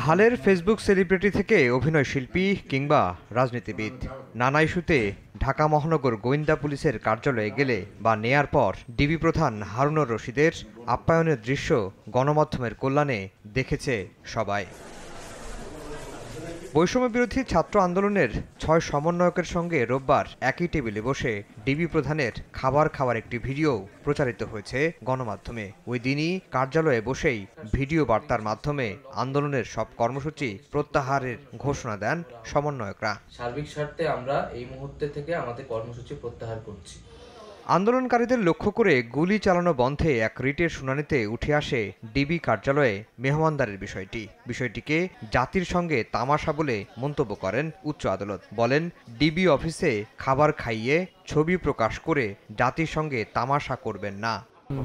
হালের Facebook celebrity থেকে অভিনয় শিল্পী কিংবা রাজনীতিবিদ, নানা ইস্যুতে ঢাকা মহানগর গোয়েন্দা পুলিশের কার্যালয়ে গেলে বা নেয়ার পর ডিবি প্রধান হারুনুর রশিদের আপ্যায়নের দৃশ্য গণমাধ্যমের কল্যাণে দেখেছে সবাই। বৈষম্য বিরোধী ছাত্র আন্দোলনের ৬ সমন্বয়কের সঙ্গে রোববার একই টেবিলে বসে ডিবি প্রধানের খাবার খাওয়ার একটি ভিডিও প্রচারিত হয়েছে গণমাধ্যমে। ওই দিনই কার্যালয়ে বসেই ভিডিও বার্তার মাধ্যমে আন্দোলনের সব কর্মসূচি প্রত্যাহারের ঘোষণা দেন সমন্বয়করা। সার্বিক স্বার্থে আমরা এই মুহূর্তে থেকে আমাদের কর্মসূচি প্রত্যাহার করছি। আন্দোলনকারীদের লক্ষ্য করে গুলি চালানো বন্ধে এক রিটের শুনানিতে উঠে আসে ডিবি কার্যালয়ে মেহমানদারের বিষয়টিকে জাতির সঙ্গে তামাশা বলে মন্তব্য করেন উচ্চ আদালত। বলেন, ডিবি অফিসে খাবার খাইয়ে ছবি প্রকাশ করে জাতির সঙ্গে তামাশা করবেন না।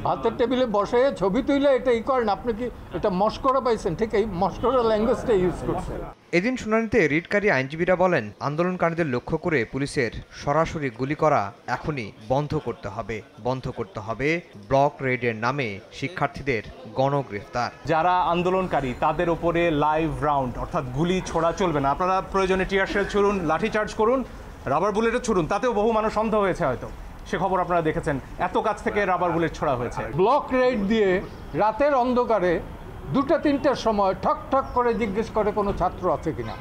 ভাতের টেবিলে বসে ছবি তুলে এটাই করেন, আপনি কি এটা মস্করা পাইছেন? ঠিক এই মস্করা ল্যাঙ্গুয়েজটা ইউজ করছেন। এদিন শুনানিতে রিটকারী আইনজীবীরা বলেন, আন্দোলনকারীদের লক্ষ্য করে পুলিশের সরাসরি গুলি করা এখনই বন্ধ করতে হবে ব্লক রেডের নামে শিক্ষার্থীদের গণগ্রেফতার। যারা আন্দোলনকারী তাদের উপরে লাইভ রাউন্ড অর্থাৎ গুলি ছোড়া চলবে না। আপনারা প্রয়োজনে টিয়ার শেল ছুড়ুন, লাঠিচার্জ করুন, রাবার বুলেটও ছুড়ুন, তাতেও বহু মানুষ অন্ধ হয়েছে হয়তো। সে খবর আপনারা দেখেছেন, এত কাছ থেকে রাবার বুলেট ছোড়া হয়েছে। ব্লক রেড দিয়ে রাতের অন্ধকারে 2টা-3টার সময় ঠক ঠক করে জিজ্ঞেস করে কোনো ছাত্র আছে কিনা।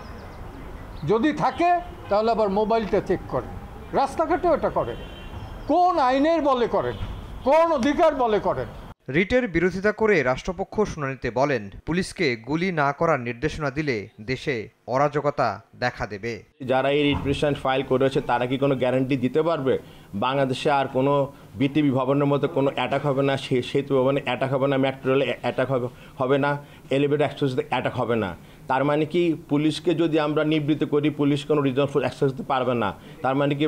যদি থাকে তাহলে আবার মোবাইলটা চেক করে। রাস্তাঘাটেও এটা করে। কোন আইনের বলে করেন, কোন অধিকার বলে করেন? রিটের বিরোধিতা করে রাষ্ট্রপক্ষ শুনানিতে বলেন, পুলিশকে গুলি না করার নির্দেশনা দিলে দেশে অরাজকতা দেখা দেবে। যারা এই রিট পিটিশন ফাইল করেছে তারা কি কোনো গ্যারান্টি দিতে পারবে বাংলাদেশে আর কোনো বিটিভি ভবনের মতো কোনো অ্যাটাক হবে না, সেতু ভবনে অ্যাটাক হবে না, মেট্রো রেলে অ্যাটাক হবে না, এলিভেটর অ্যাক্সেসে অ্যাটাক হবে না? তার মানে কি পুলিশকে যদি আমরা নিবৃত্ত করি, পুলিশ কোনো রিজন ফোর্স অ্যাক্সেস দিতে পারবে না? তার মানে কি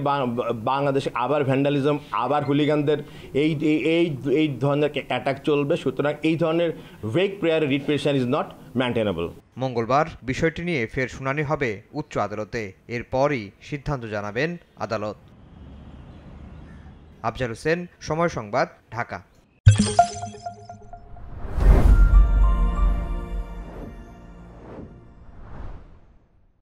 বাংলাদেশে আবার ভ্যান্ডালিজম, আবার হুলিগানদের এই ধরনের অ্যাটাক চলবে? সুতরাং এই ধরনের vague prayer writ petition is not maintainable. মঙ্গলবার বিষয়টি নিয়ে ফের শুনানি হবে উচ্চ আদালতে। এরপরই সিদ্ধান্ত জানাবেন আদালত। আফজাল হোসেন, সময় সংবাদ, ঢাকা।